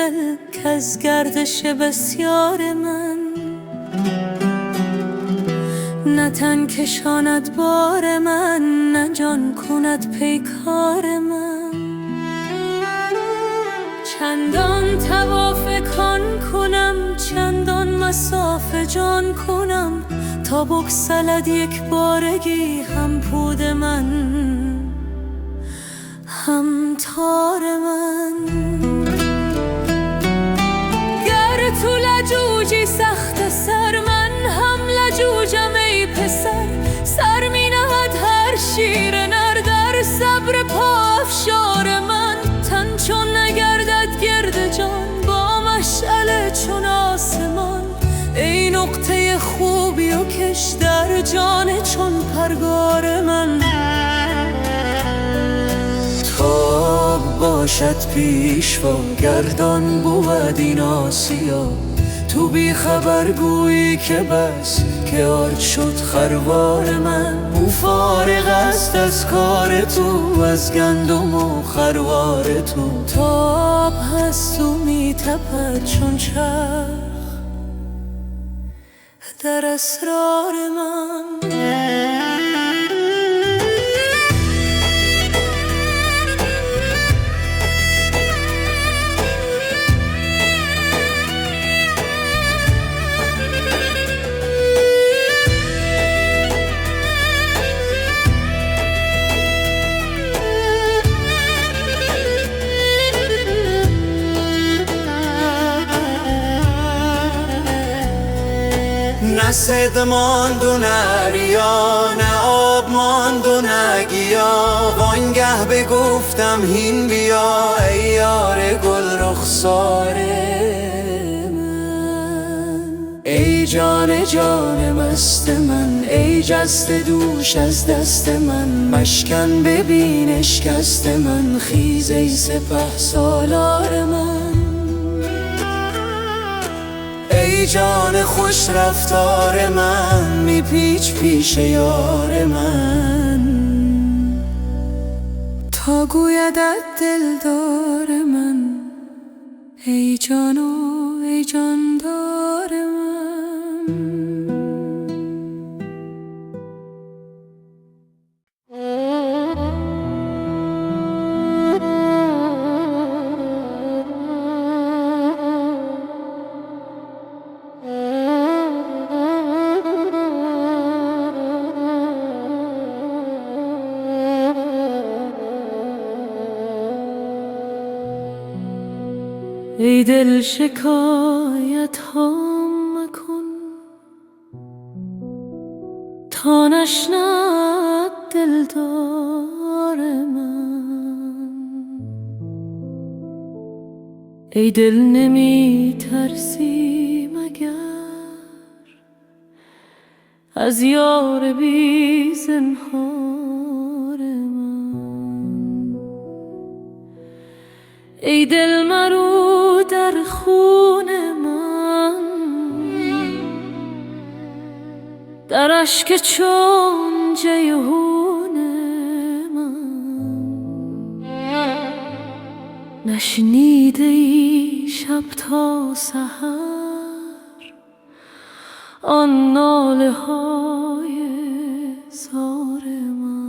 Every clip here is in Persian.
دل که از گردش بسیار من نه تن کشاند بار من، نه جان کند پیکار من. چندان طواف کان کنم، چندان مساف جان کنم، تا بگسلد یک بارگی هم پود من هم تار من. گر تو لجوجی سخت سر، من هم لجوجم ای پسر. سر می نهد هر شیر نر در صبر پا افشار من. تن چون نگردد گرد جان با مشعله چون آسمان. ای نقطه خوبی و کش در جان چون پرگار من. تاب باشد پیشوا گردان بود این آسیا. تو بی خبر گویی که بس که آرد شد خروار من. او فارغ است از کار تو، از گندم و خروار تو. تاب هست و می تپد چون چرخ در اسرار من. نه صد ماند و نه ریا، نه آب ماند و نه گیا. وانگه بگفتم هین بیا ای یار گل رخسار من. ای جان جان مست من، ای جسته دوش از دست من. مشکن ببین اشکست من، خیز ای سپه سالار من. ای جان خوش رفتار من، می پیچ پیش یار من. تا گویدت دلدار من، ای جان و ای جاندار من. ای دل شکایت ها مکن تا نشنود دلدار من. ای دل نمی ترسی مگر از یار بی زنهار من. ای دل مرو در خون من، در اشک چون جیحون من. نشنیده ای شب تا سحر آن ناله های زار من.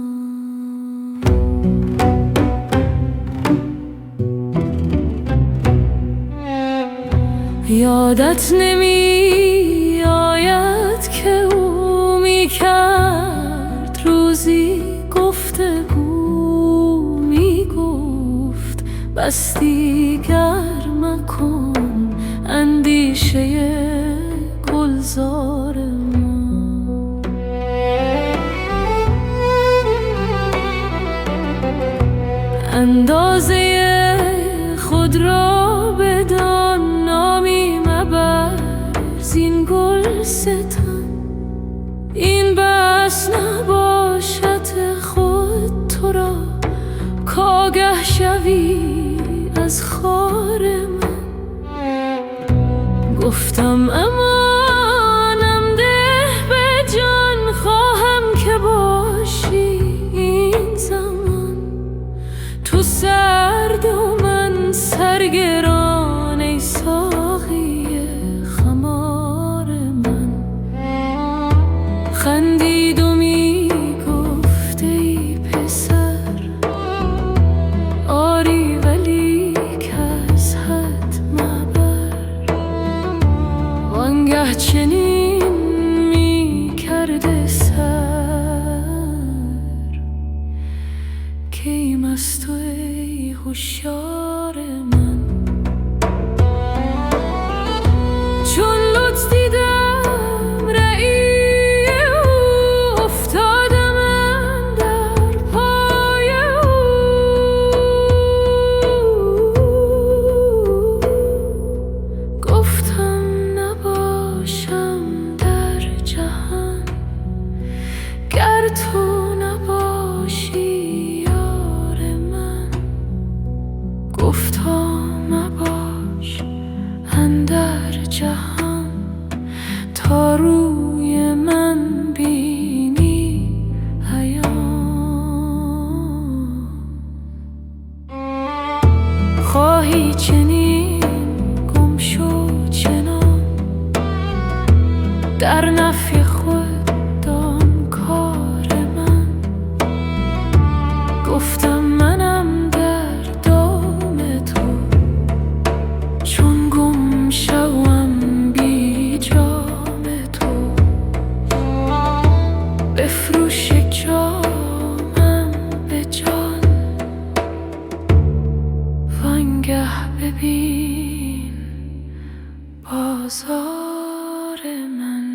یادت نمی آید که او می کرد روزی گفتگو، می گفت بس دیگر مکن اندیشه گلزار من. اندازه خود را بدان، نامی مبر زین گلستان. این بس نباشد خود تو را کآگه شوی از خار من. گفتم امانم ده به جان، خواهم که باشی این زمان. تو سرد و من سرگران، ای گه چنین می کرده سر که ایم از تو ای هوشیار من. چون لطف دیدم رئی او افتادم اندر پای او، گفتم نباشم در جهان گر تو نباشی یار من. گفتا مباش اندر جهان تا روی من بینی عیان. خواهی چنین گم شو چنان در نفی خود دان کار من. گفتم منم در دام تو چون گم شوم بی جام تو. بفروش یک جامم به جان وانگه ببین بازار من.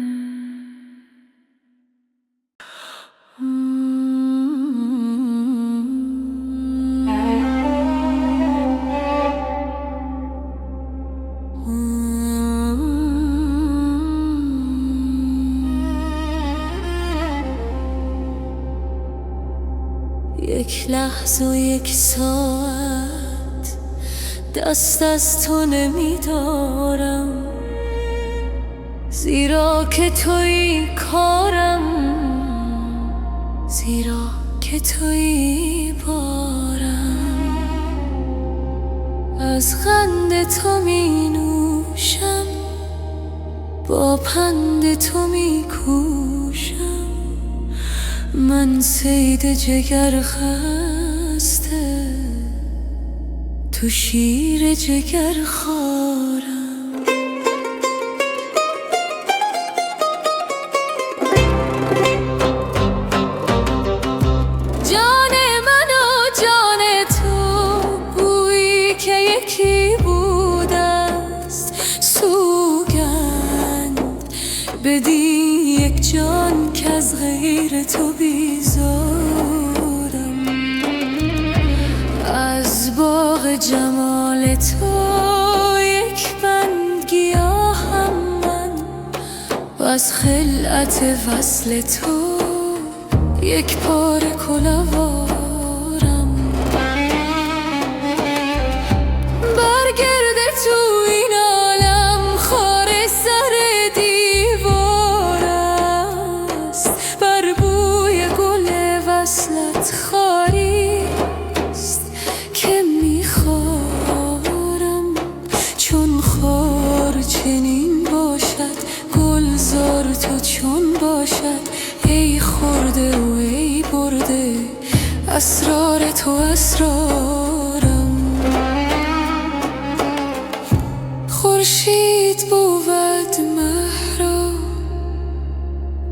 یک لحظه و یک ساعت دست از تو نمیدارم، زیرا که تویی کارم، زیرا که تویی بارم. از خنده تو می نوشم، با پند تو می کوشم. من صید جگر خسته، تو شیر جگر خوارم. جان من و جان تو گویی که یکی بوده است. سوگند بدی یک جان که از غیر تو بیزارم. از باغ جمال تو یک بند گیاهم من، و از خلعت وصل تو یک پاره کلاوارم. برگرد تو این عالم خار سر دیوار است، بر بوی گل وصلت خاری است که میخوارم. چون خار چنین باشد گلزار تو چون باشد، ای خورده و ای برده اسرار تو اسرارم. خورشید بود محراب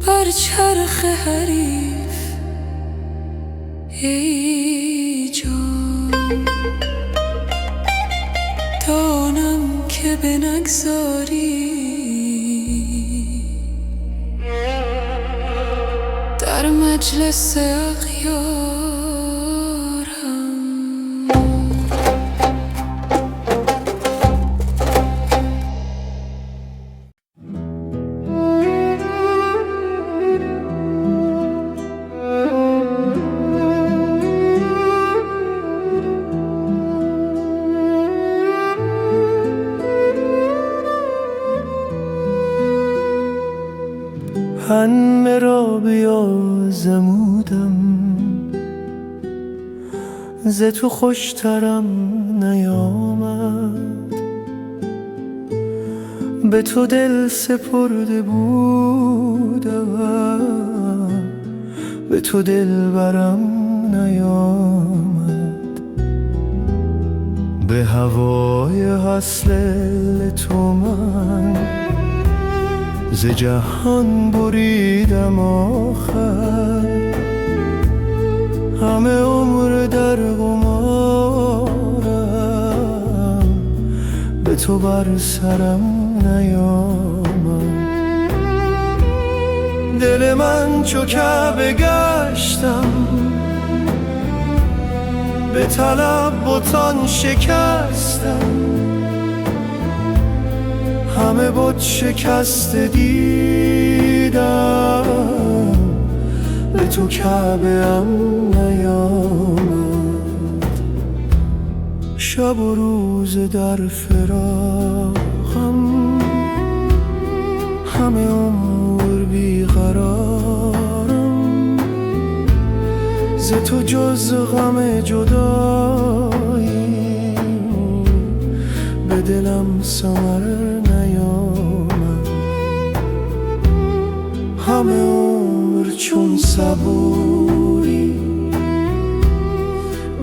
بر چرخ حریف، ای جان دانم که بنگذاری در مجلس اغیارم. همه را بیازمودم، ز تو خوشترم نیامد. به تو دل سپرده بودم، به تو دل برم نیامد. به هوای حاصل تو من ز جهان بریدم آخر، همه عمر در قمارم، به تو بر سرم نیامد. دل من چو کعبه گشتم، به طلب بتان شکستم، همه بت شکسته دیدم، به تو کعبه ام نیامد. شب و روز در فراقم، همه عمر بیقرارم، ز تو جز غم جدایی به دلم ثمر نیامد. همه عمر چون صبوری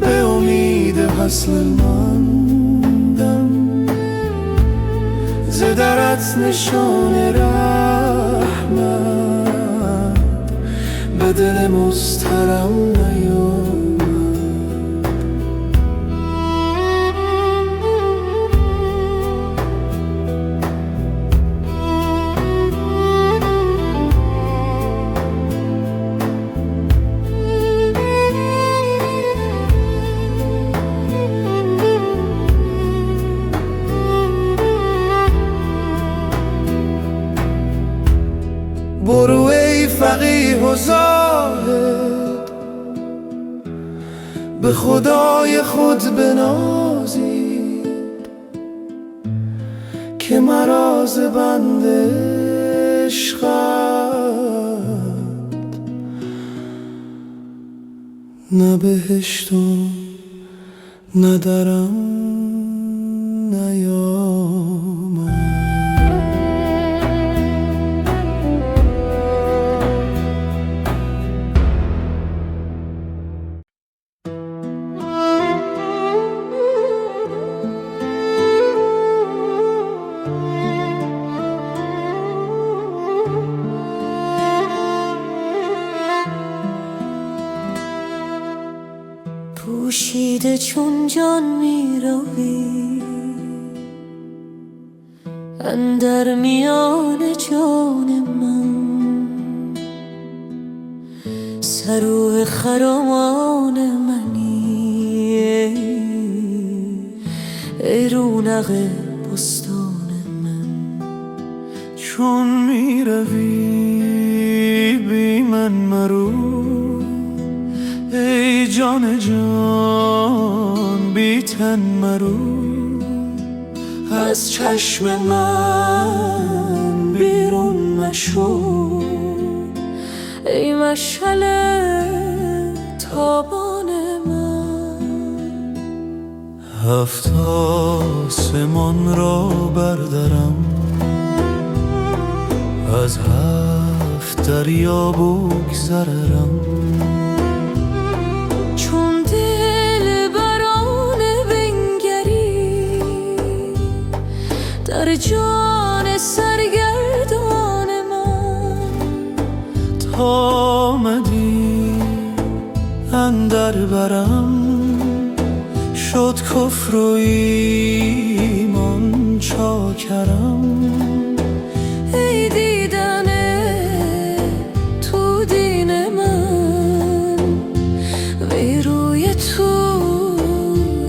به امید وصل ماندم، ز درت نشان رحمت به دل مضطرم نیامد. برو ای فقیه و زاهد، به خدای خود بنازی که مرا ز بند عشقت نه بهشت و نه درم نیامد. پوشیده چون جان می روی اندر میان جان من، سرو خرامان منی ای رونق بستان من. چون می روی بی من مرو ای جان جان، بی تن مرو از چشم من بیرون مشو ای مشعله تابان من. هفت آسمان را بردرم، از هفت دریا بگذرم، چون دل بران بنگری در جان سرگردان من. تا آمدی اندر برم، شد کفر و ایمان چاکرم. ای دیدن تو دین من، وی روی تو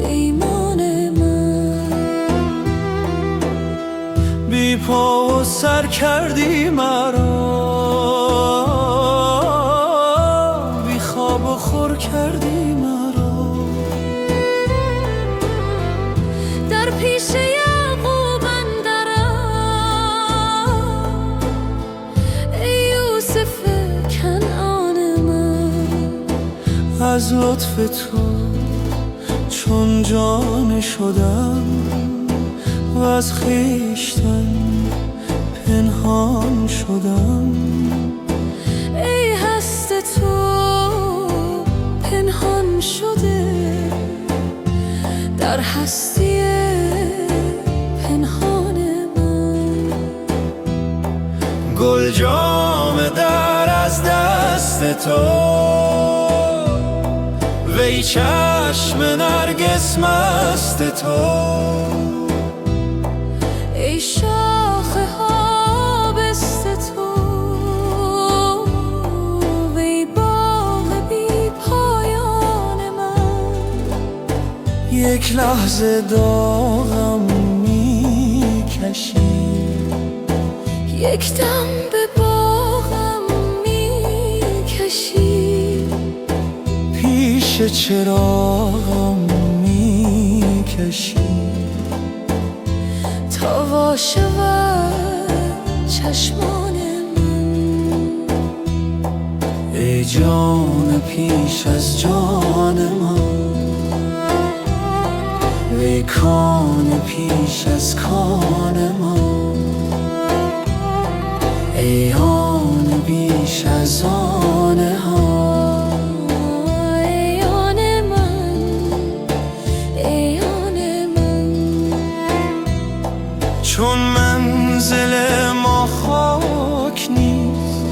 ایمان من. بی پا و سر کردی مرا، بی خواب و خور کردی مرا. در پیش یعقوب اندرم ای یوسف کنعان من. از لطف تو چون جان شدم و از خویشتن پنهان شدم. ای هست تو پنهان شده در هستی پنهان من. دل جام در از دست تو، وی چشم نرگس مست تو. ای شاخه ها بست تو، وی باغ بی پایان من. یک لحظه داغم میکشی، یک دم به باغم میکشی، پیش چراغم میکشی، تا وا شود چشمان من. ای جان پیش از جان من، ای کان پیش از کان من، ای آن بیش از آن ها. ای آن من، ای آن من. چون منزل ما خاک نیست،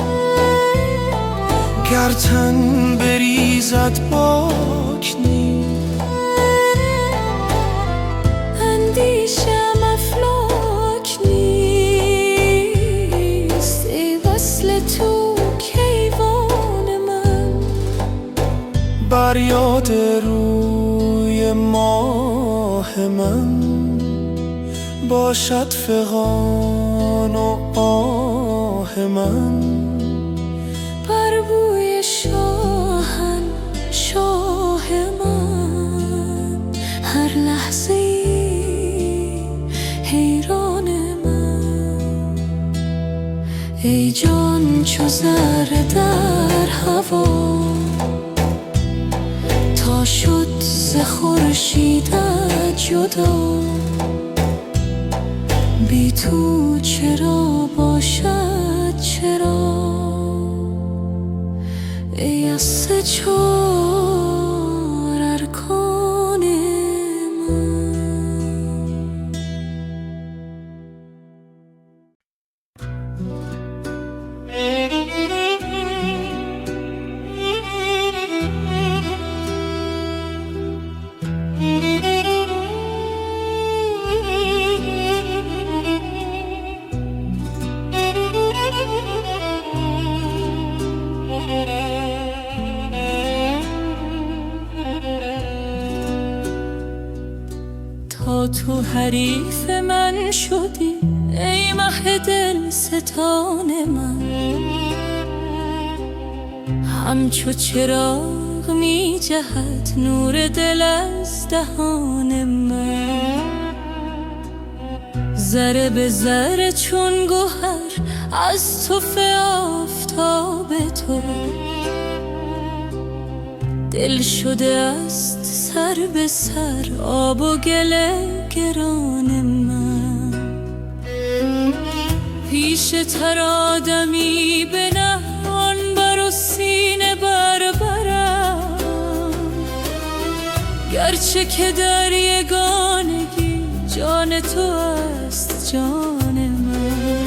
گر تن بریزد باک نیست. اندیشم افلاک نیست، ای وصل تو کیوان من. بر یاد روی ماه من باشد فغان و آه من. بر بوی شاه من هر لحظه حیران من. ای جان چو ذره در هوا، تا شد ز خورشیدت جدا. بی تو چرا باشد چرا، ای از سه چار ارکان من. تا تو حریف من شدی ای مه دل ستان من. همچو چراغ می جهد نور دل از دهان من. ذره به ذره چون گوهر از تف آفتاب تو، دل شده است سر به سر آب و گل گران من. پیش تر آدمی به نهان بر و سینه بر برم، گرچه که در یگانگی جان تو است جان من.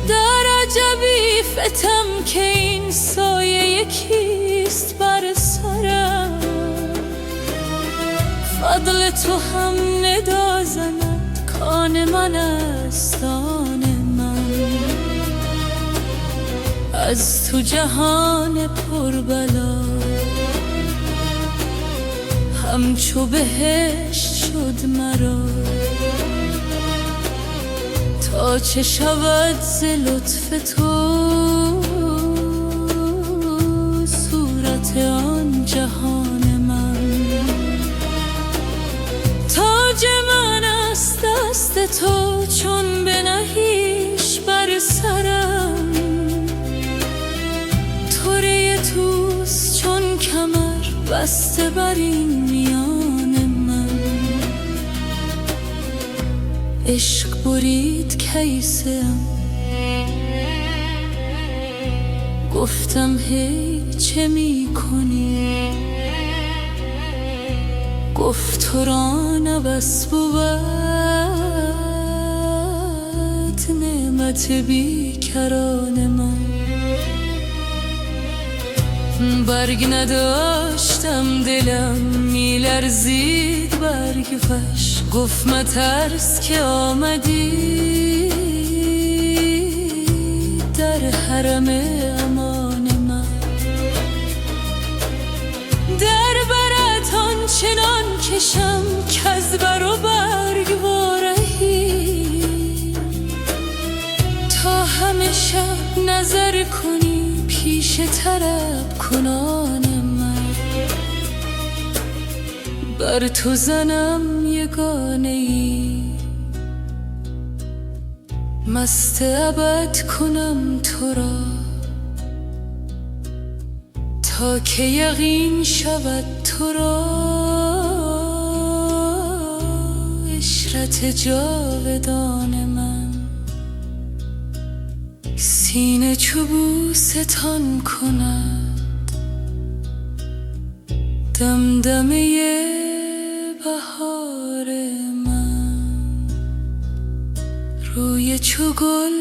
در عجبی فتم که این سایه یکیست بر سرم. فضل تو هم ندا زند کان من است آن من. از تو جهان پربلا همچو بهشت شد مرا. تا چه شود ز لطف تو صورت آن جهان من. تاج من است دست تو چون بنهیش بر سرم. طره توست چون کمر بسته بر این میان من. عشق برید کیسم، گفتم هی چه می کنی؟ گفت تو را نبس بود نعمت همت بیکران من. برگ نداشتم دلم میلرزید برگ فش، گفت مترس که آمدی در حرم امان من. در برت آنچنان کشم کز بر و برگ وارهی، تا همه شب نظر کنی پیش طرب کنان من. بر تو زنم یگانه ای، مست ابد کنم تو را، تا که یقین شود تو را عشرت جاودان من. سینه چو بوستان کند دمدمه بهار من، روی چو گل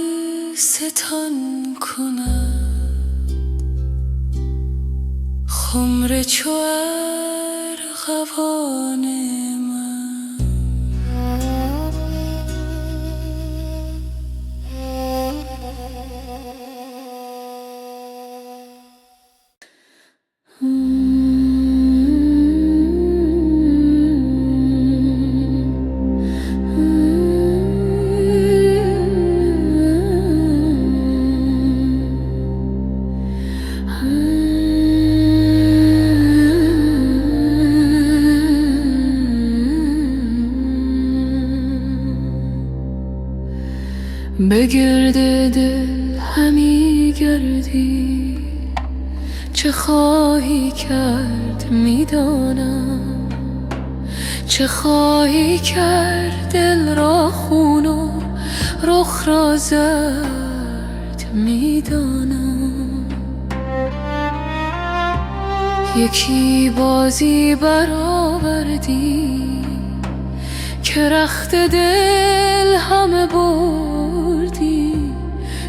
ستان کند خمر چو ارغوان من. به گرد دل همی گردی، چه خواهی کرد میدانم، چه خواهی کرد دل را خون و رخ را زرد میدانم. یکی بازی برآوردی که رخت دل همه بردی،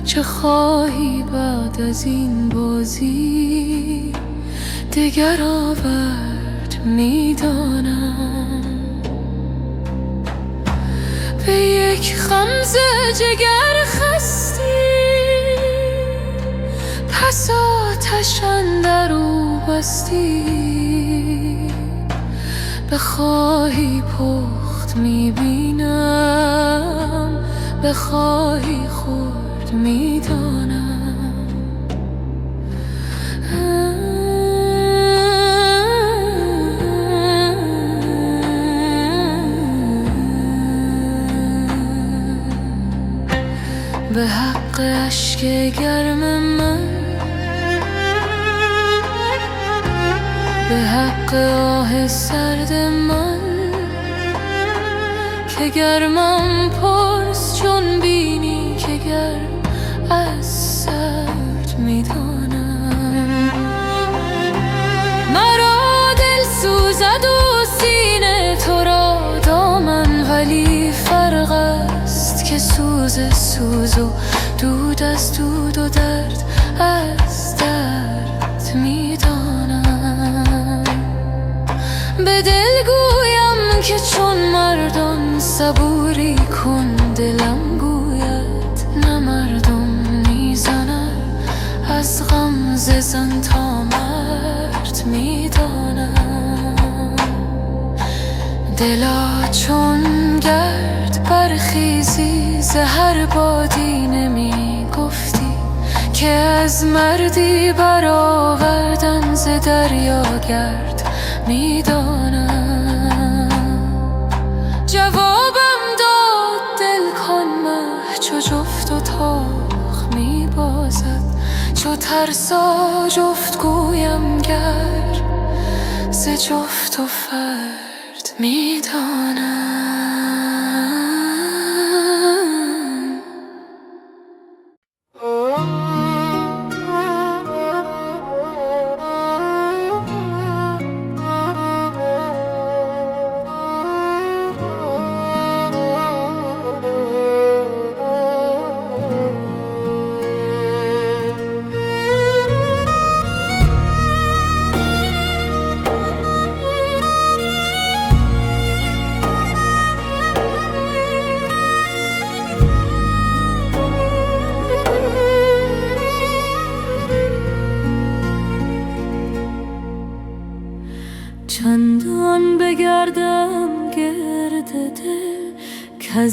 چه خواهی بعد از این بازی دگر آورد میدانم. به یک غمزه جگر خستی، پس آتش اندرو بستی. بخواهی پخت میبینم، بخواهی خورد میدانم. به حق اشک گرم من، به حق آه سرد من، که گرمم پرس چون بینی که گرم از سرد میدانم. مرا دل سوزد و سینه تو را دامن، ولی فرق است که سوز و دود از دود و درد از درد میدانم. به دل گویم که چون مردان صبوری کن، دلم گوید نه مردم میزند از غمزه زن تا مرد میدانم. دلا چون گرد برخیزی ز هر بادی نمی گفتی، که از مردی برآوردن ز دریا گرد میدانم. جوابم داد دل کن مه چو جفت و تاق میبازد، چو ترسا جفت گویم گر ز جفت و فرد میدانم.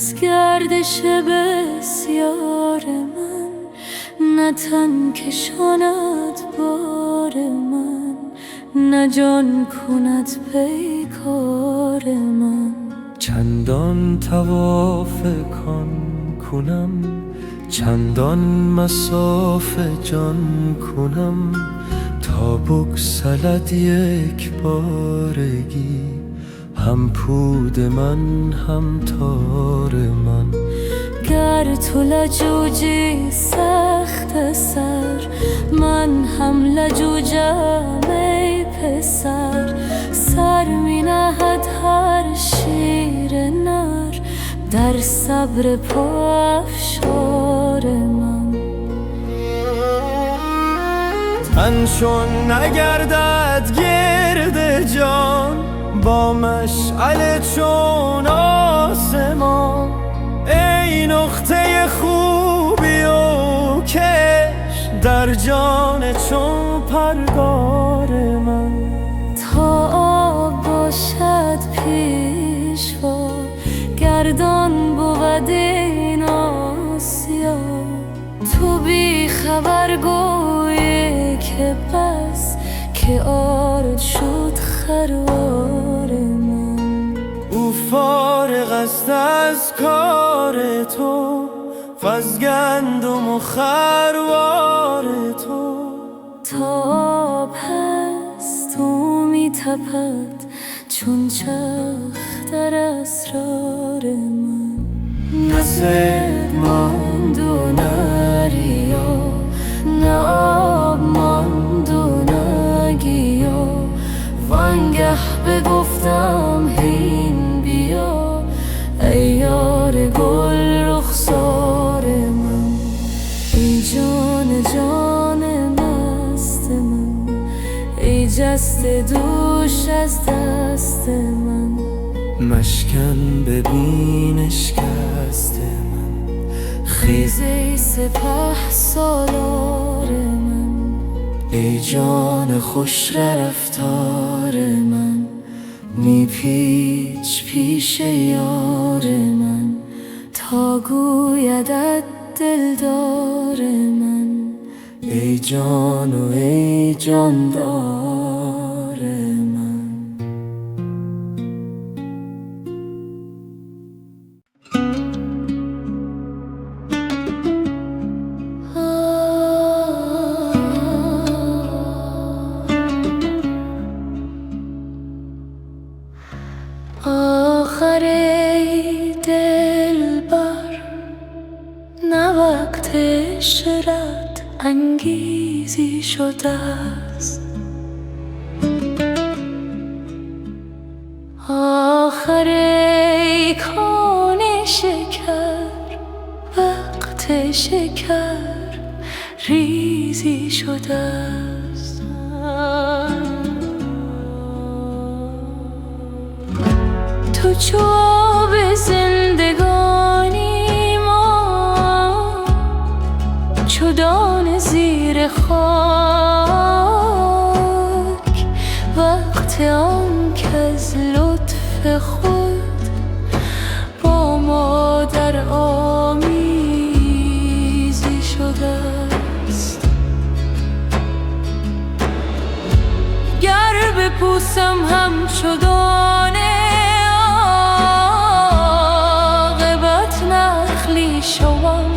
از گردش بسیار من، نه تن کشاند بار من، نه جان کند پیکار من. چندان طواف کن کنم، چندان مسافه جان کنم، تا بگسلد یک بارگی هم پود من هم تار من. گر تو لجوجی سخت سر، من هم لجوجم ای پسر. سر می نهد هر شیر نر در صبر پافشار من. تن چون نگردد گرد جان، با مشعل چون آسمان. ای نقطه خوبی و کش در جان چون پرگار من. تا آب باشد پیشوا، گردان بود این آسیا. تو بی خبر گویی که بس، که آرد شد خروار من. او فارغ است از کار تو، وز گندم و خروار تو. تا آب هست او می تپد چون چرخ در اسرار من. نه صید ماند و نه ریا، نه آب ماند و نه گیا. وانگه بگفتم هین بیا، ای یار گل رخسار من. ای جان جان مست من، ای جست دوش از دست من. مشکن ببین اشکست من، خیز ای سپه سالار من. ای جان خوش رفتار من. می پیچ پیش یار من، تا گویدت دلدار من. ای جان و ای جاندار من. آخر ای دلبر، نه وقت عشرت انگیزی شده است. آخر ای کان شکر، وقت شکر ریزی شده است. تو چو آب زندگانی، ما چو دانه زیر خاک. وقت آن کز لطف خود با ما در آمیزی شده است. گر بپوسم همچو دانه، شوم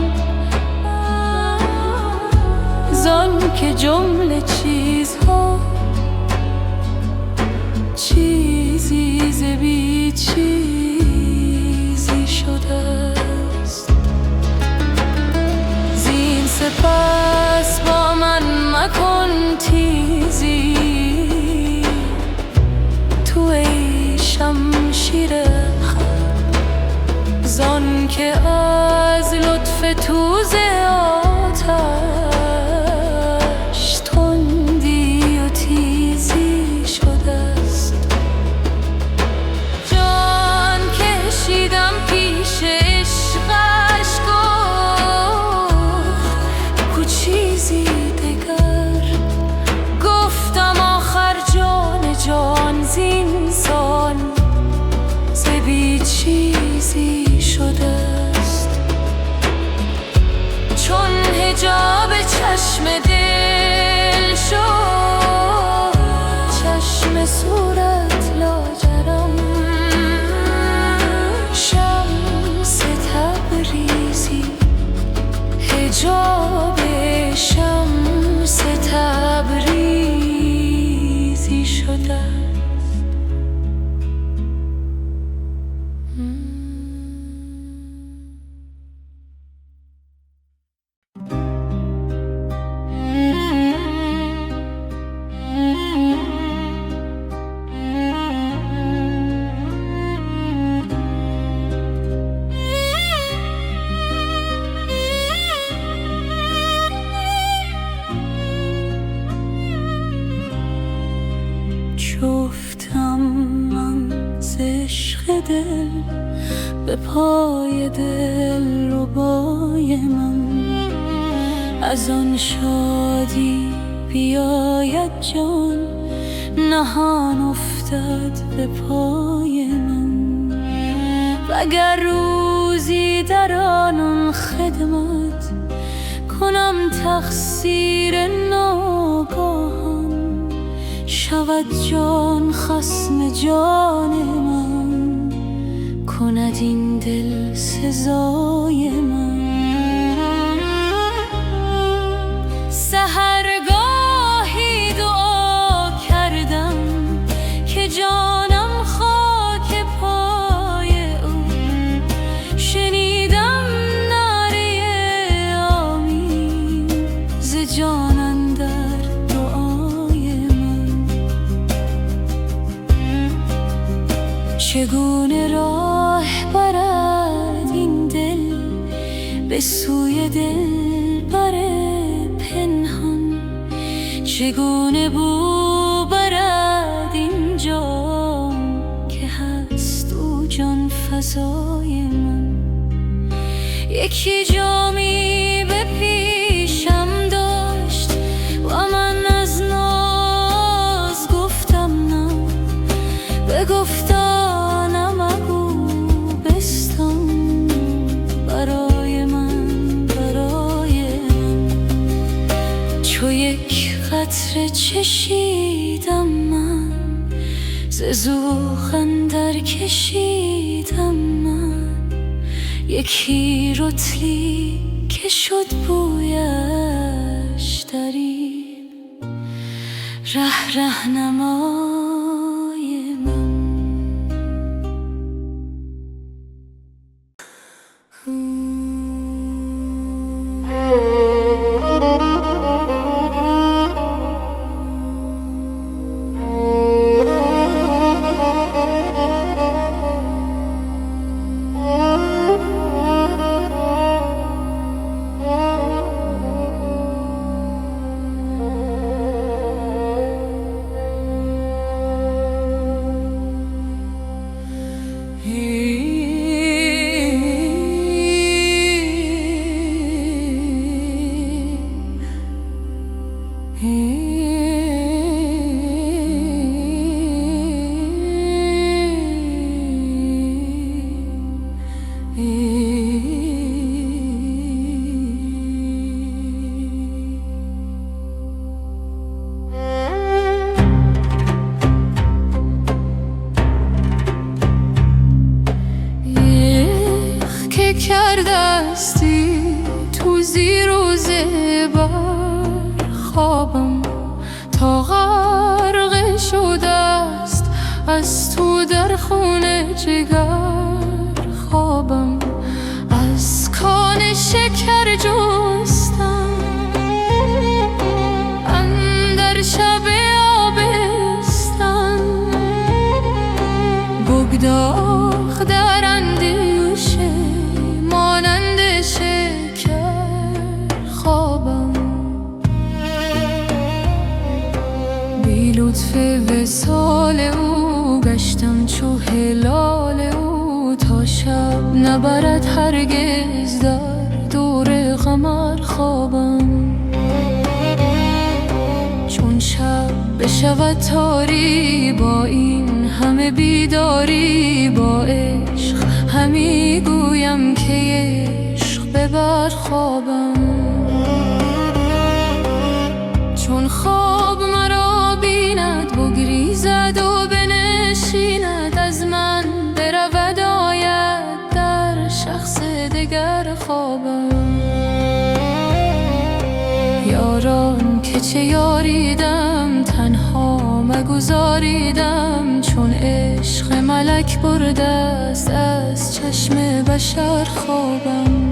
زان که جمله چیزها چیزی ز بی چیزی شده است. زین سپس با من مکن تیزی، تو ای شمشیر زان که از لطف تو ز آتش تندی و تیزی شده است. جان چشم دل شد، چشم صورت لاجرم، شمس تبریزی حجاب شمس تبریزی شده. شفتم من ز عشق دل به پای دل ربای من، از آن شادی بیاید جان نهان افتد به پای من. وگر روزی در آن خدمت کنم تقصیر ناگاهان، شود جان خصم جان من، کند این دل سزای من. سحرگاهی دعا کردم که جانم خاک پای او، شنیدم نعره آمین ز جان اندر دعای من. چگونه راه برد این دل به سوی دلبر پنهان، چگونه بو برد این جام که هست او جان فزای من. یکی جامی به پیشم داشت و من از ناز گفتم نه، بگفتا نمگو بستان برای من، برای من. چو یک قطره چشیدم من، ز ذوق اندر کشیدم من، یکی رطلی که شد بویش در این ره رهنمای من. کردستی تو زیر و زبر خوابم، تا غرق شده است از تو در خون جگر خوابم. از کان شکر جستم اندر شب آبستن، بگداخ در اندیشه مانند شکر خوابم. بی لطف وصال او گشتم چو هلال او، تا شب نبرد هرگز در دور قمر خوابم. چون شب بشود تاری با این همه بیداری، با عشق همی گویم که عشق ببر خوابم. چون خواب مرا بیند بگریزد و بنشیند، از من برود آید در شخص دگر خوابم. یاران که چه یاریدم تنها مگذاریدم، چون عشق ملک برده است از چشم بشر خوابم.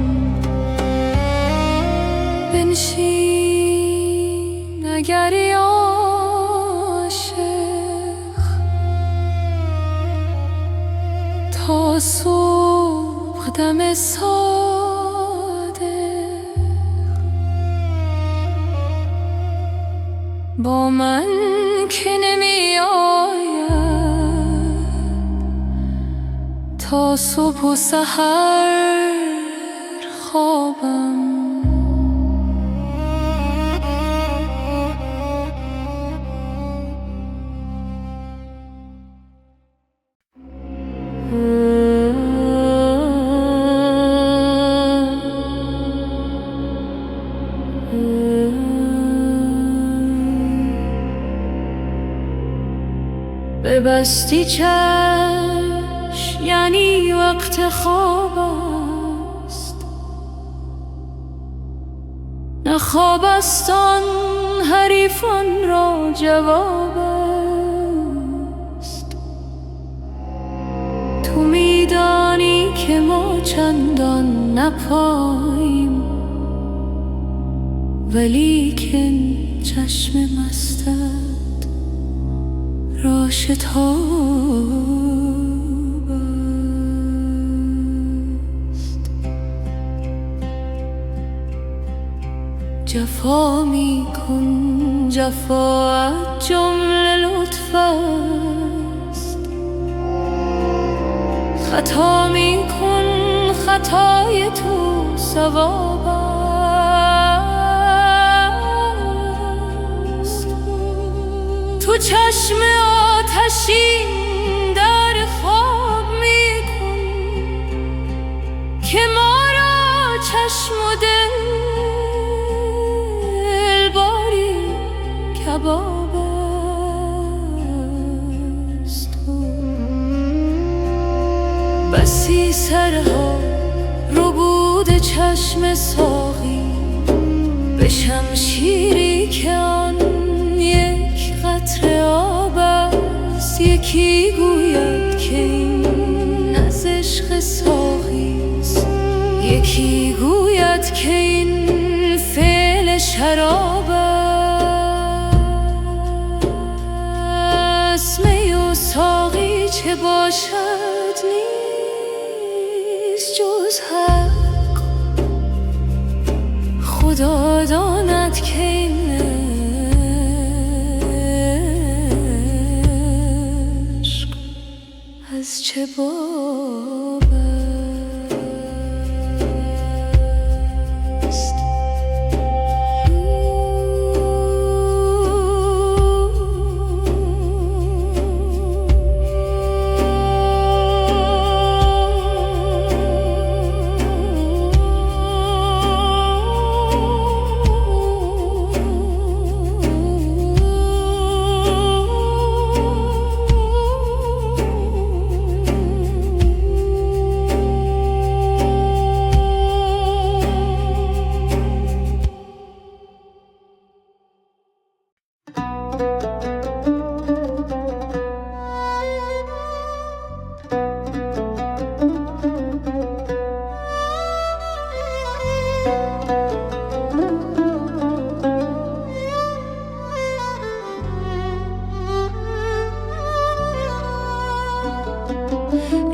بنشین اگری عاشق تا صبح دم صادق، با من که نمی آید تا صبح و سحر خوابم. ببستی چشم یعنی وقت خواب است، نه خواب است آن حریفان را جواب است. تو میدانی که ما چندان نپاییم، ولیکن چشم مستت را شتاب است. جفا می کن، جفاات جمله لطف است. خطا می کن، خطای تو ثواب است. تو چشم آتشین در خواب می کن که ما را چشم و دل باری کباب است. بسی سرها ربود چشم ساقی به شمشیری که آن یک قطره آب است. یکی گوید که این از عشق ساقیست، یکی گوید که این فعل شراب است. می و ساقی چه باشد نیست جز حق، خدا داند که این عشق از چه باب است.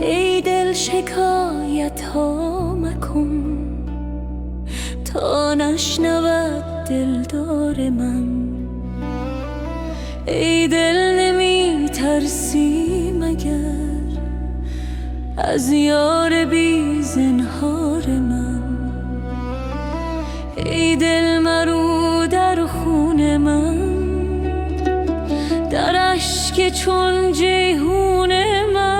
ای دل شکایت ها مکن تا نشنود دلدار من. ای دل نمی ترسی مگر از یار بی زنهار من. ای دل مرو در خون من، در اشک چون جیحون من.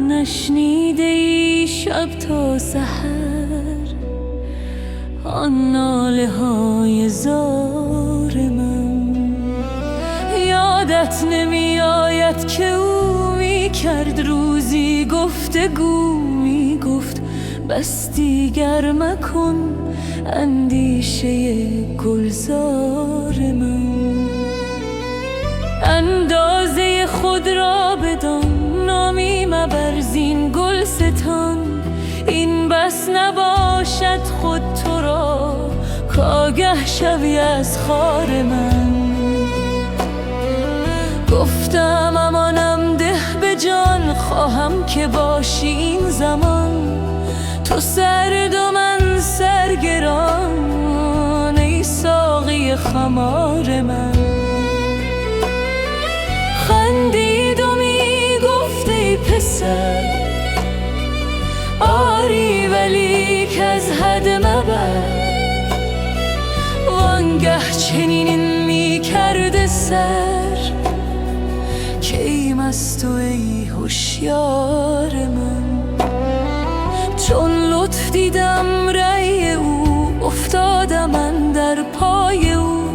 نشنیده ای شب تا سحر آن ناله های زار من. یادت نمی آید که او می کرد روزی گفتگو، می گفت بس دیگر مکن اندیشه گلزار من. اندازه خود را بدان، نامی مبر زین گلستان. این بس نباشد خود تو را کآگه شوی از خار من. گفتم امانم ده به جان، خواهم که باشی این زمان. تو سرد و من سرگران، ای ساقی خمار من. خندید و می گفت ای پسر، آری ولی که از حد مبر. وانگه چنین می کرده سر، که ای مست و ای هوشیار من. چون لطف دیدم رأی او، افتادم اندر پای او.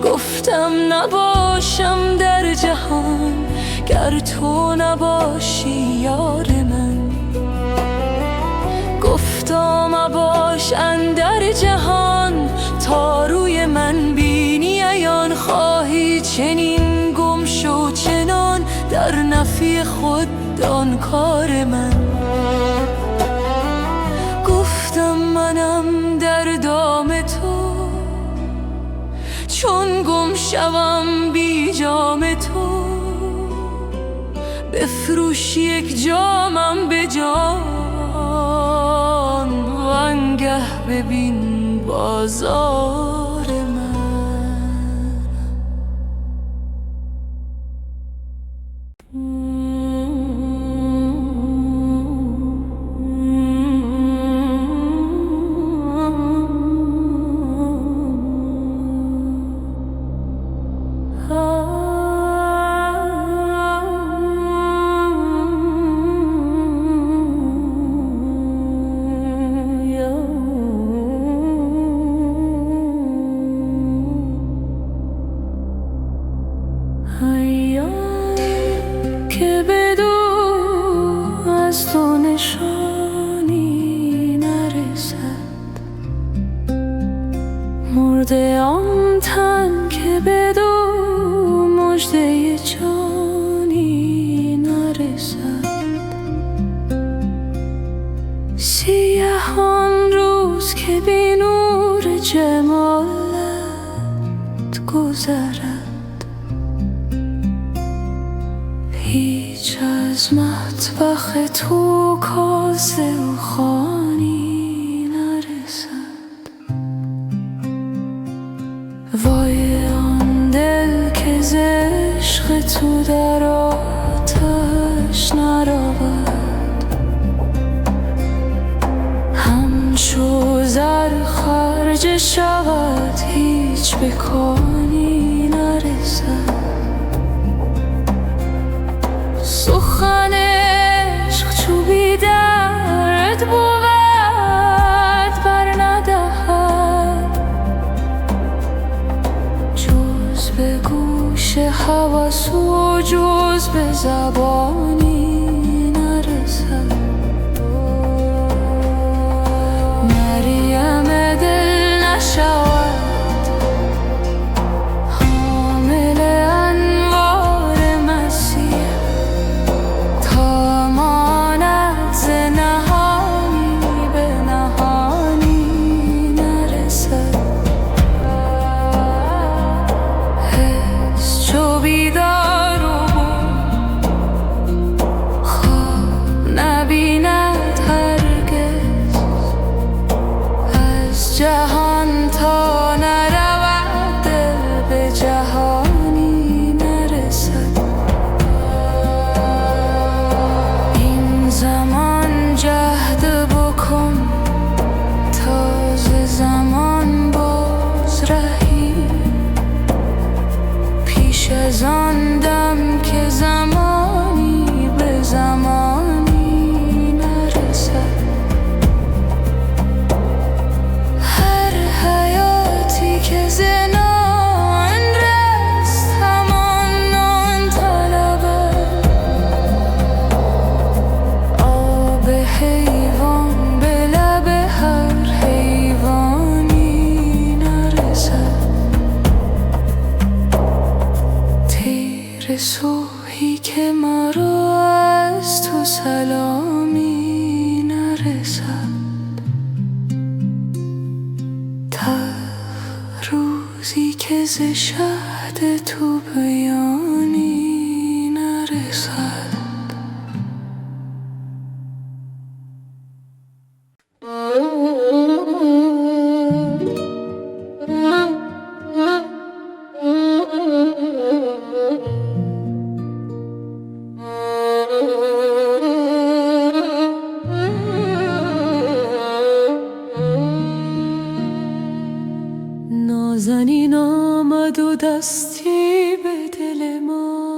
گفتم نباشم در جهان گر تو نباشی یار من. گفتا مباش اندر جهان تا روی من بینی عیان. خواهی چنین گم شو چنان در نفی خود آن کار من. گفتم منم در دام تو، چون گم شوم بی جام تو. بفروش یک جامم به جان، وانگه ببین بازار من. که بدو از تو نشانی نرسد، مرده آن تن که بدو مژده جانی نرسد. سیاه آن روز که بی نور جمالت گذرد، هیچ از مطبخ تو کاسه و خوانی نرسد. وای آن دل که ز عشق تو در آتش نرود، همچو زر خرج شود هیچ به کانی نرسد. سخن عشق چوبی درد بود بر ندهد، جز به گوش هوس و جز به زبانی نرسد. مریم دل نشود حامل انوار مسیح، تا ماند ز نهانی به نهانی نرسد. حس چو بیدار و که ز شهد تو بیانی نرسد. نازنین آمد و دستی به دل ما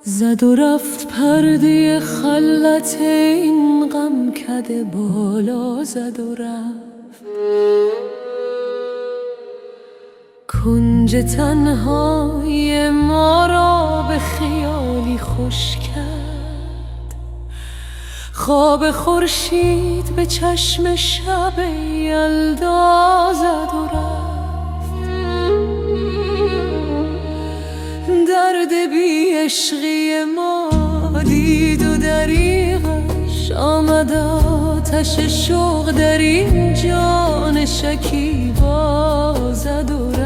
زد و رفت، پرده خلت این غم کده بالا زد و رفت. کنج تنهای ما را به خیالی خوش کرد، خواب خورشید به چشم شب یلدا زد و رفت. درد بی عشقی ما دید و دریغش آمد، آتش شوق در این جان شکیبا زد و رفت.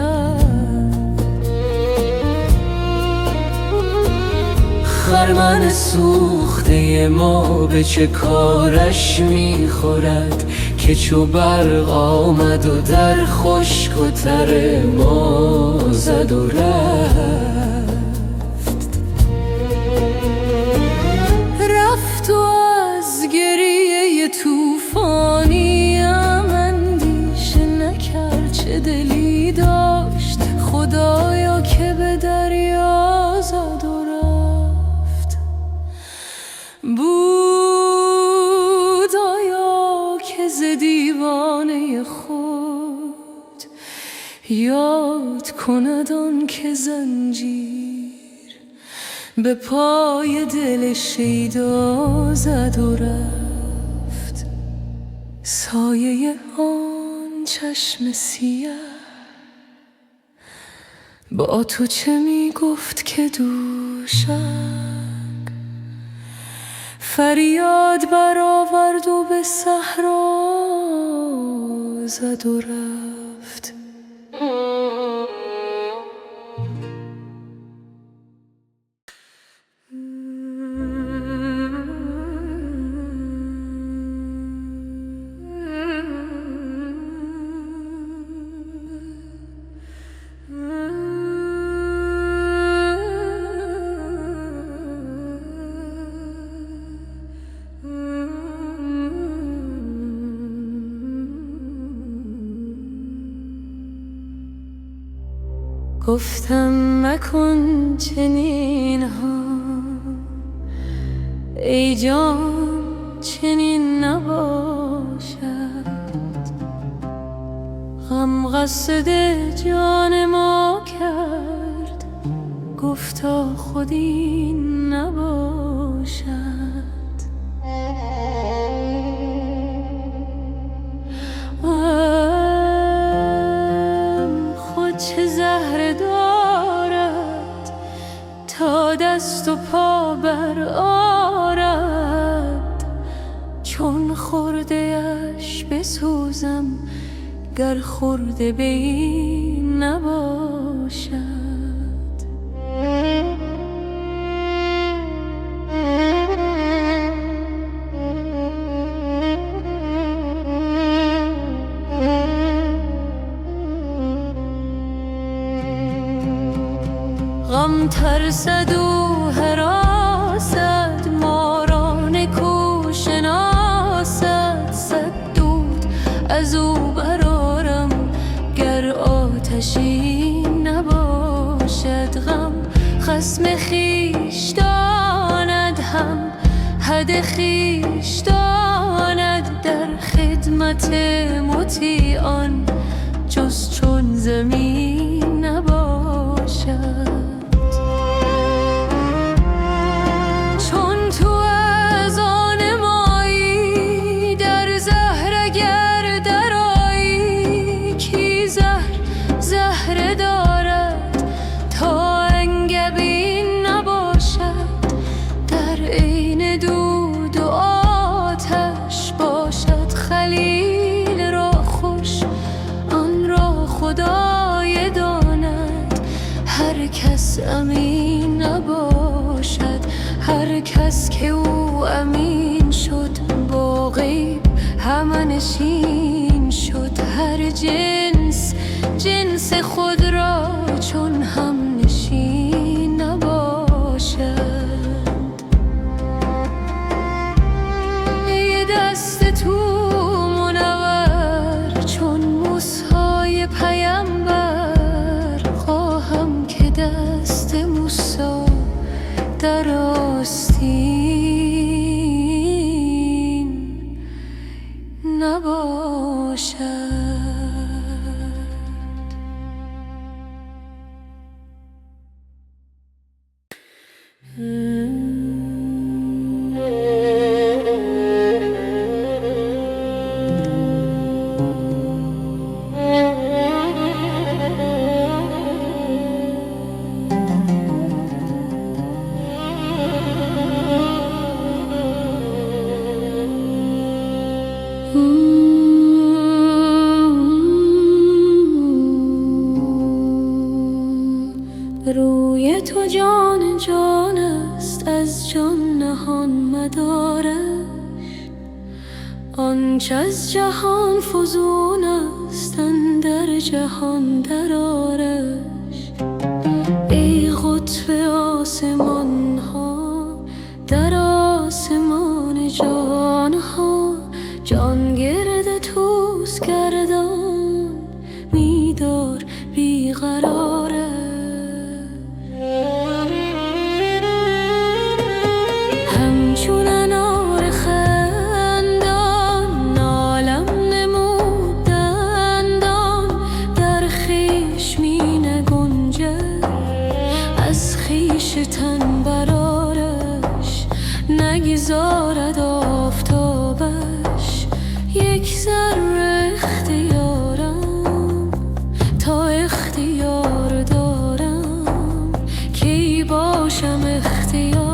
خرمن سوخته ما به چه کارش میخورد که چو برق آمد و در خشک و تر ما زد و رفت و از گریه طوفانی اندیشه نکرد چه دلی داشت خدایا که به دریا زد و رفت. بود آیا که ز دیوانه خود یاد کند آن که زنجیر به پای دل شیدا زد و رفت. سایه آن چشم سیه با تو چه می گفت که دوشم فریاد برآورد و به صحرا زد و رفت. گفتم مکن چنین ها ای جان، چنین نباشد. غم قصد جان ما کرد، گفتا خود این نباشد. چه زهر دارد تا دست و پا بر آرد، چون خورده اش بسوزم گر خورده به این نباشد. غم ترسد و هراسد، ما را نکو شناسد. صد دود از او برآرم گر آتشی نباشد. غم خصم خویش داند، هم حد خویش داند. در خدمت مطیعان جز چون زمین نباشد. زمین نباشد. هر کس که او امین شد با غیب همه نشین شد. هر جنس جنس خود را چون هم نشین نباشد. یه دست تو منور چون موسی پیامبر، خواهم که دست موسی در آستین نباشد. روی تو جان جان است، از جان نهان مدارش. آنچه از جهان فزون است، اندر جهان درآرش. ای قطب آسمان ها در آسمان جان ها، جان گرد توست گردان میدار بیقراره. همچون انار خندان عالم نمود دندان، در خویش می نگنجد از خویش تن برارش. نگذارد آفتابش یک ذره اختیارم، تا اختیار دارم کی باشم اختیارم.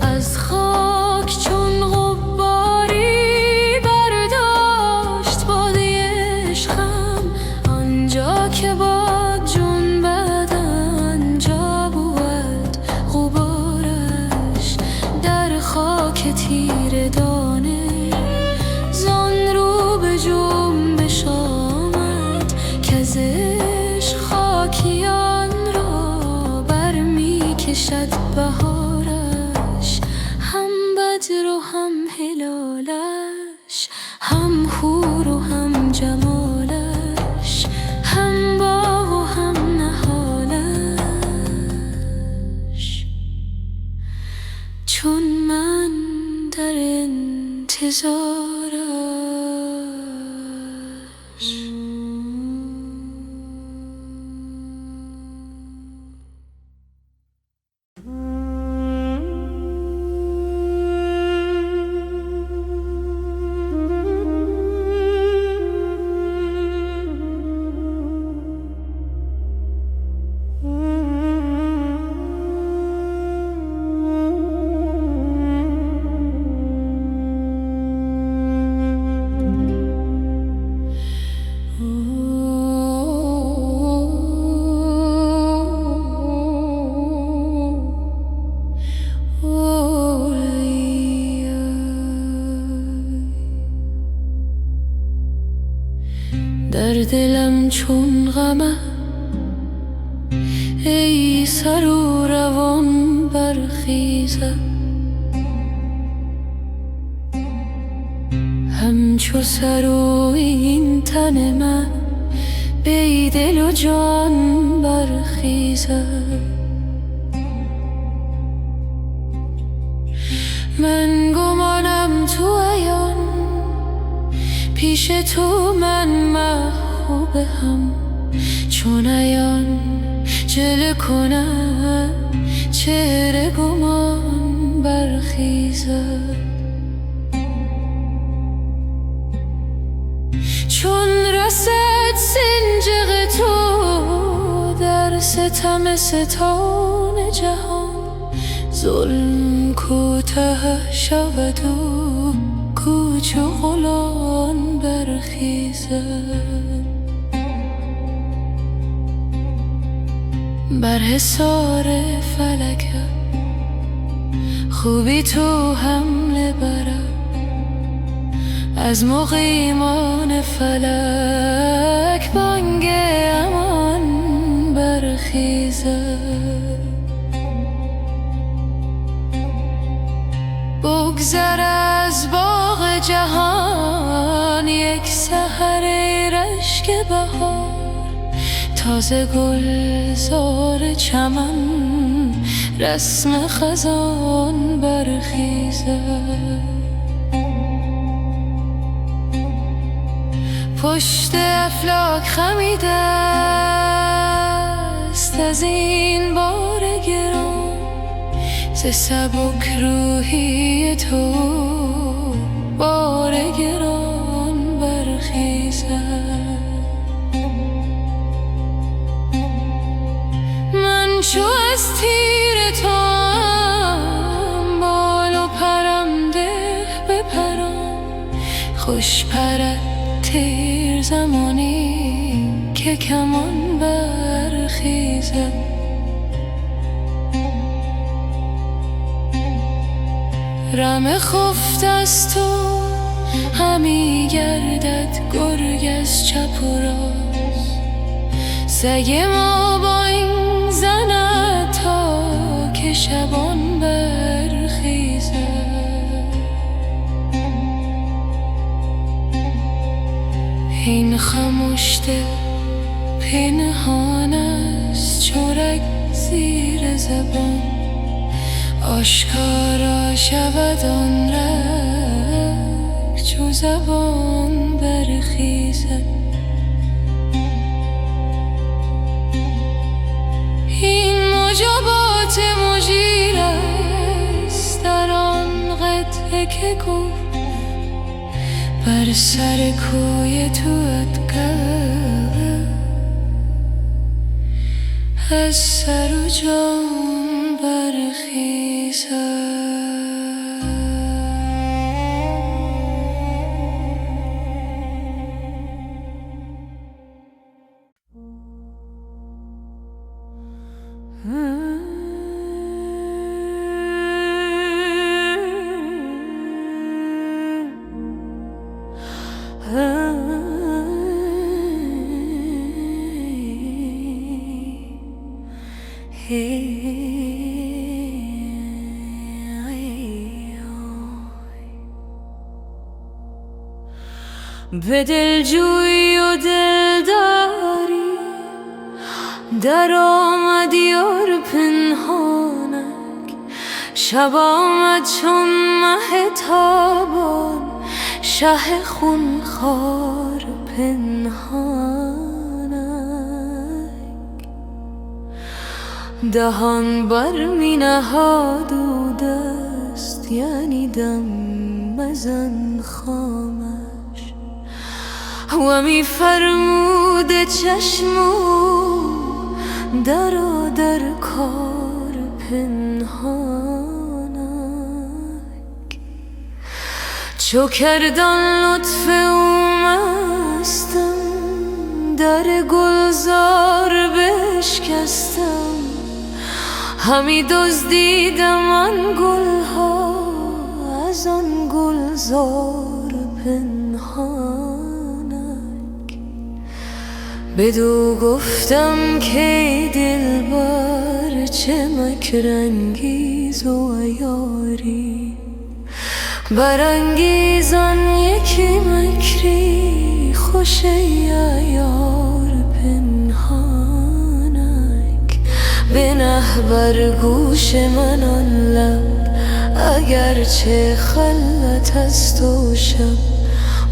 از خاک چون غباری برداشت باده عشقم، آنجا که باد جنبد آنجا بود غبارش. در خاک تیره دانه زان رو به جنبش آمد، کز عشق خاکیان را برمی کشد بهارش. هم بدر و هم هلالش، هم حور و هم جمالش، هم باغ و هم نهالش. چون من در انتظارش. در دلم چون غمم ای سر و روان برخیزد، همچو سر و این تن من بی دل و جان برخیزد. من گمانم تو عیان پیش تو من محبوب هم، چون عیان جلوه کنم چهره گمان برخیزد. چون رسد سنجق تو در ستم ستان جهان، ظلم کوته شود و کوچ و غلان برخیزد. بر حصار فلکم خوبی تو حمله برم، از مقیمان فلک بانگ امان برخیزد. بگذر از باغ جهان یک سحر رشک بهار، تازه گلزار چمن رسم خزان برخیزد. پشت افلاک خمیده است از این بار گران، ز سبک روحی تو بار گران برخیزد. من چو از تیر توام بال و پرنده بپرم، خوش پرد تیر زمانی که کمان برخیزد. رم خفت از تو همی گردد گرگ از چپ و راست، سگ ما با این زند تا که شبان برخیزد. این خموش دل پنهان است چرک زیر زبان، آشکارا شود آن رنگ چو زبان برخیزد. این مجابات مجیر است در آن قطعه که گفت، بر سر کوی تو ادگر از سر و جان برخیزد. به دلجویی و دلداری در آمد یار پنهانک، شب آمد چون مه تابان شه خونخوار پنهانک. دهان بر می نهاد و دست یعنی دم مزن خامش، و می فرمود چشم در و در کار پنهانک. چو کردان لطف او مستم در گلزار بشکستم، همی دزدیدم آن گلها از آن گلزار پنهانک. بدو گفتم که دلبر چه مکرانگیز و عیاری، برانگیزان یکی مکری خوش عیار پنهانک. بنه بر گوش من آن لب اگرچه خلوت است و شب،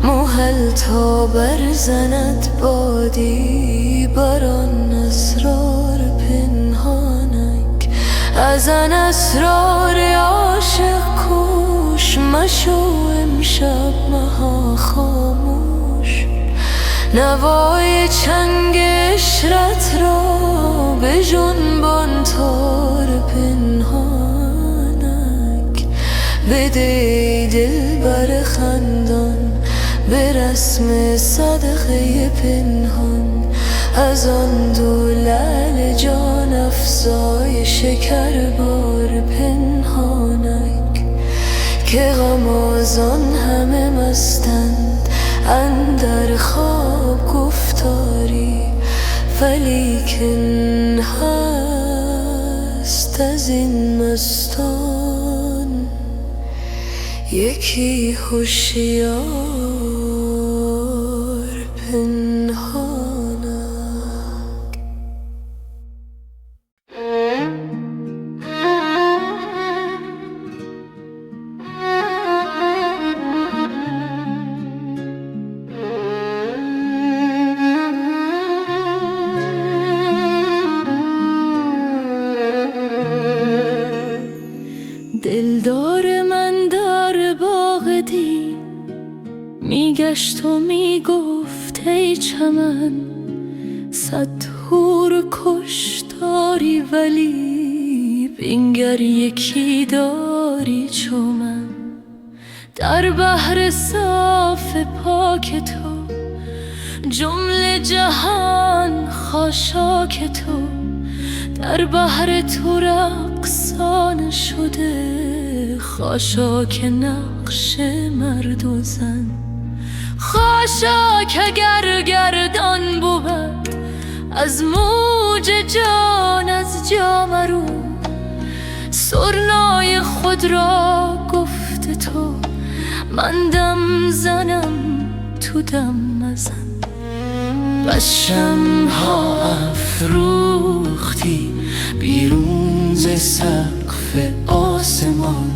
محل تا برزند بادی بر آن اسرار پنهانک. از آن اسرار عاشق کوش مشو امشب مها خاموش، نوای چنگ عشرت را به جنبان تار پنهانک. بده دل بر خندان به رسم صدقه پنهان، از آن دو لعل جان افزای شکر بار پنهانک. که غمازان همه مستند اندر خواب گفتاری، ولیکن هست از این مستان یکی هوشیار پنهانک. دلدار من در باغ دی میگشت و میگفت ای چمن، صد حور کش داری ولی بنگر یکی داری چو من. در بحر صاف پاک تو جمله جهان خاشاک تو، در بحر تو رقصان شده خاشاک نقش مرد و زن. خاشاک اگر گردان بود از موج جان از جامرو، سرنای خود را گفت تو من دم زنم تو دم مزن. بس شمع‌ها افروختی بیرون ز سقف آسمان،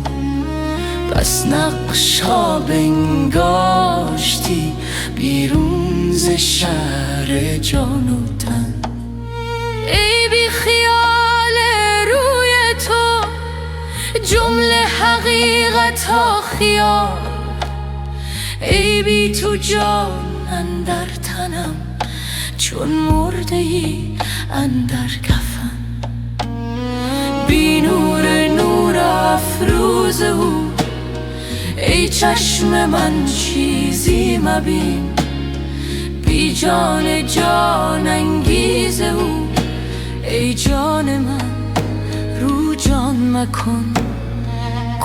بس نقش‌ها بنگاشتی بیرون ز شهر جان و تن. ای بی خیال روی تو جمله حقیقت‌ها خیال، ای بی تو جان اندر تنم چون مرده‌ای اندر کفن. بی نور افروز او ای چشم من چیزی مبین، بی جان جان انگیز او ای جان من رو جان مکن.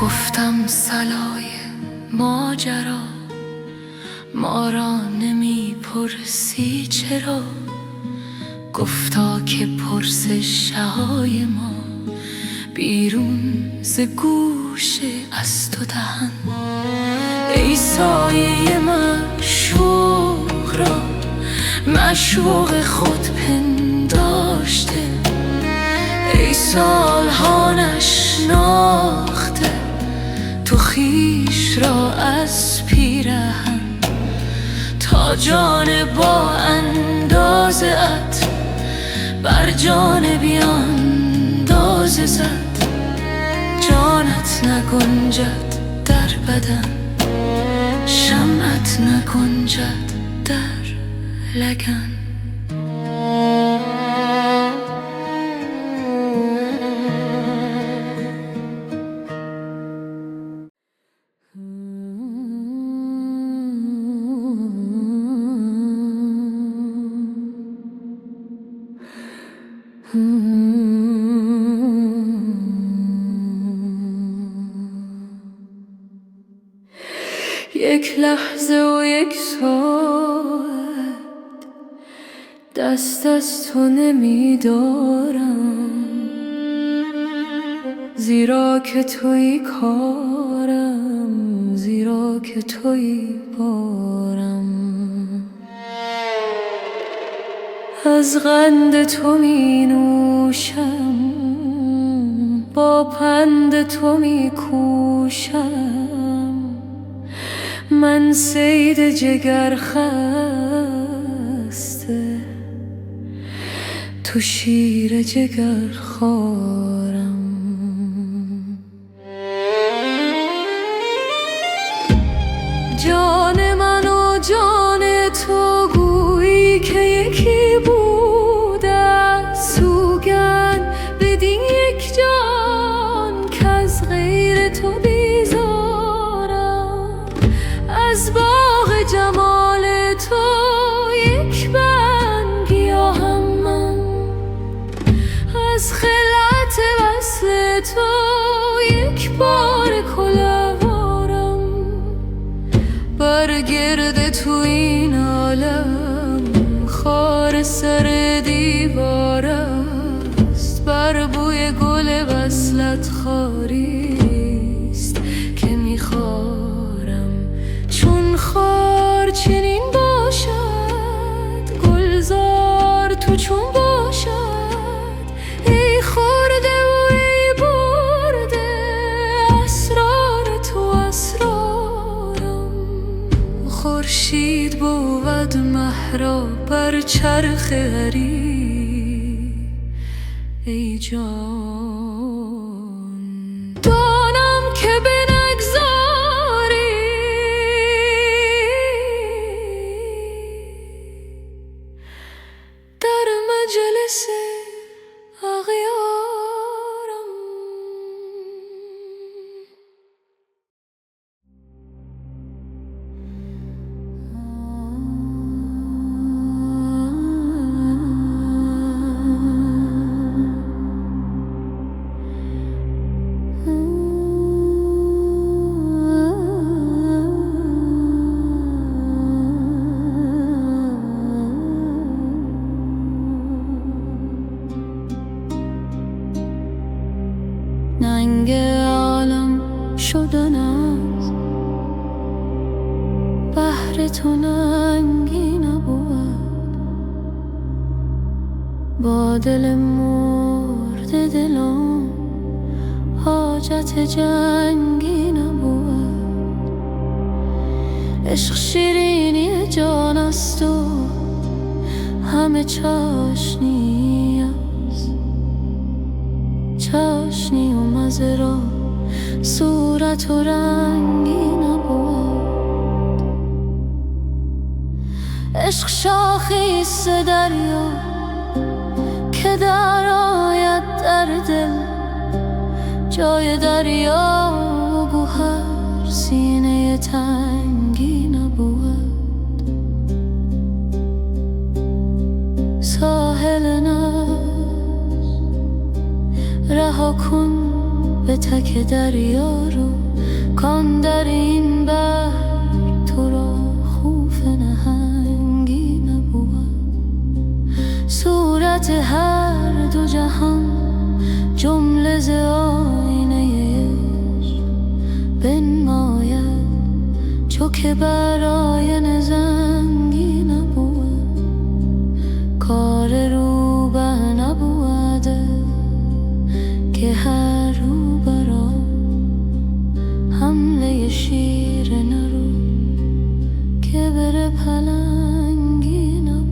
گفتم صلای ماجرا ما را نمی پرسی چرا، گفتا که پرسش‌های ما بیرون ز گوش از تو دهن. ای سایه معشوق را معشوق خود پنداشته، ای سالها نشناخته تو خویش را از پیرهن. تا جان با اندازه ات بر جان بیاندازه زد، جانت نگنجد در بدن شمعت نگنجد در لگن. یک لحظه و یک ساعت دست از تو نمیدارم، زیرا که تویی کارم، زیرا که تویی بارم. از قند تو می نوشم با پند تو می کوشم، من صید جگر خسته تو شیر جگر خوارم. جان من و جان تو گوی از غیر تو بیزارم. از باغ جمال تو یک برگ گیاهم من، از خلعت وصل تو یک بار کلاهوارم. بر گرد تو این عالم خار سر دیوار است، بر بوی گل وصلت خاریست که میخوارم. چون خار چنین باشد، گلزار تو چون باشد، ای خورده و ای برده اسرار تو اسرارم. خورشید بود مهرا بر چرخ هری، ای جان دانم که بنگذاری در مجلس اغیارم. ننگ عالم شدن است، بهر تو ننگی نبود. با دل مرد دلم حاجت جنگی نبود. عشق شیرینی جان است و همه چاشنی است، چاشنی و مزه را صورت و رنگی نبود. عشق شاخیست دریا که در آید در دل، جای دریا و گوهر سینه تنگی نبود. ساحل نفس رها کن به تک دریا رو، کان در این بحر تو را خوف نهنگی نبود. صورت هر دو جهان جمله ز آینه عشق بنماید، چو که برای زنگی نبود. کار روبه نبوده که هر رو برا حمله شیر نرو که بره پلنگی نبود.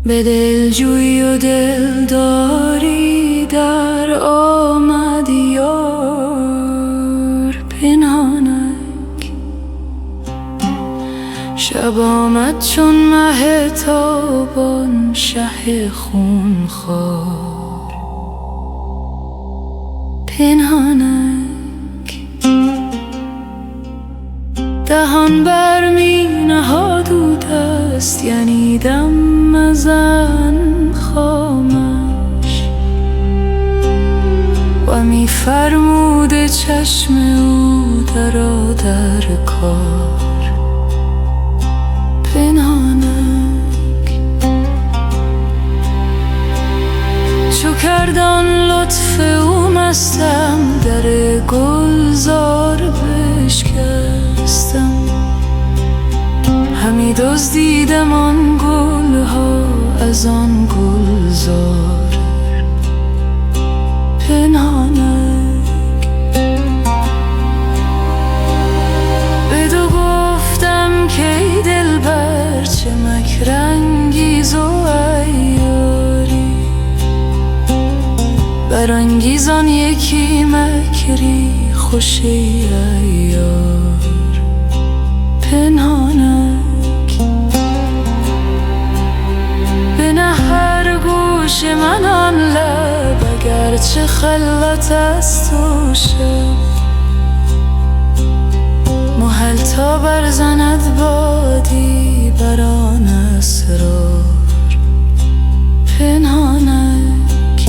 به دلجویی و دلداری در آمد یار پنهانک. شب آمد چون مه تابان شه خونخوار پنهانک. دهان بر می نهاد او دست، یعنی دم مزن خامش و می فرمود چشم او درآ در کار پنهانک. چو کردان لطف او مستم، در گلزار بشکستم. همی دزدیدم آن گلها از آن گلزار پنهانک. بدو گفتم که ای دلبر چه مکرانگیز و عیاری، برانگیزان یکی مکری خوش ای عیار پنهانک. به هر گوش من آن لب اگرچه خلوت است و شب، محل تا برزند بادی بر آن اسرار پنهانک.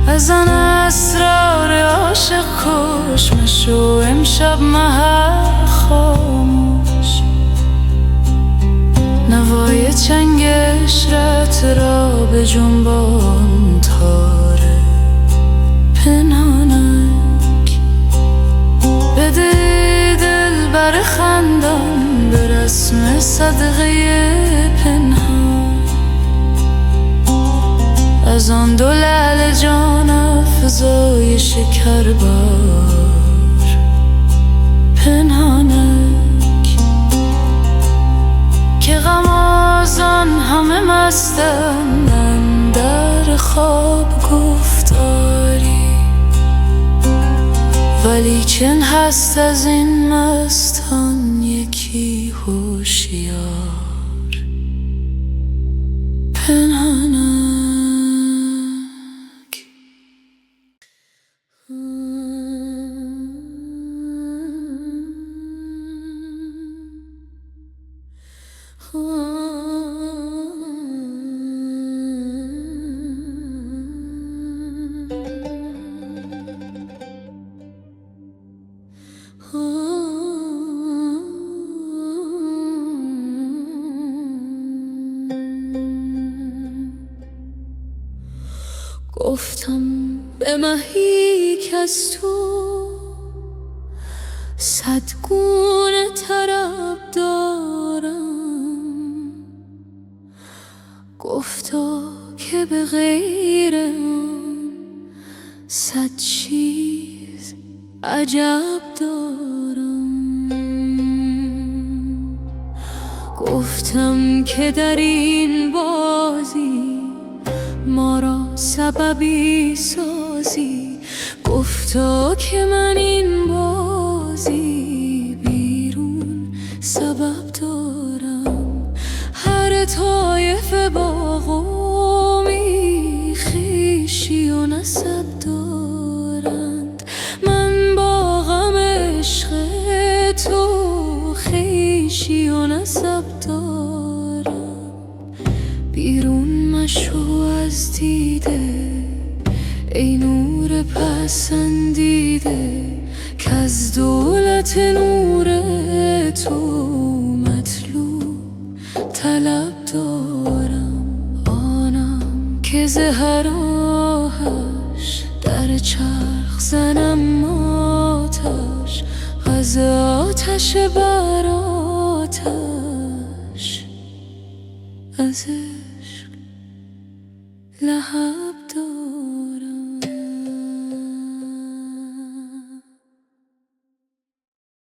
از آن اسرار عاشق کش مشو امشب محل خاموش، نوای چنگ عشرت را به جنبان تاره پنهانک. بده دل بر خندان به رسم صدقه پنهان، از آن دو لعل جان افزای شکر بار پنهانک. که غمازان همه مستند در خواب گفتاری، ولیکن هست از این مستان یکی هوشیار پنهانک. گفتم به مهی که از تو صد گونه طرب دارم، گفتا که به غیر آن صد چیز عجب دارم. گفتم که در این بازی ما را سببی سازی، گفتا که من این بازی بیرون سبب دارم. هر طایفه با قومی خویشی و نسب دارند، من با غم عشق تو خویشی و نسب دارم. بیرون مشو از دیده ای نور پسندیده، که از دولت نور تو مطلوب طلب دارم. آنم که زهراهش در چرخ زنم آتش، از آتش بر آتش از عشق لهب دارم.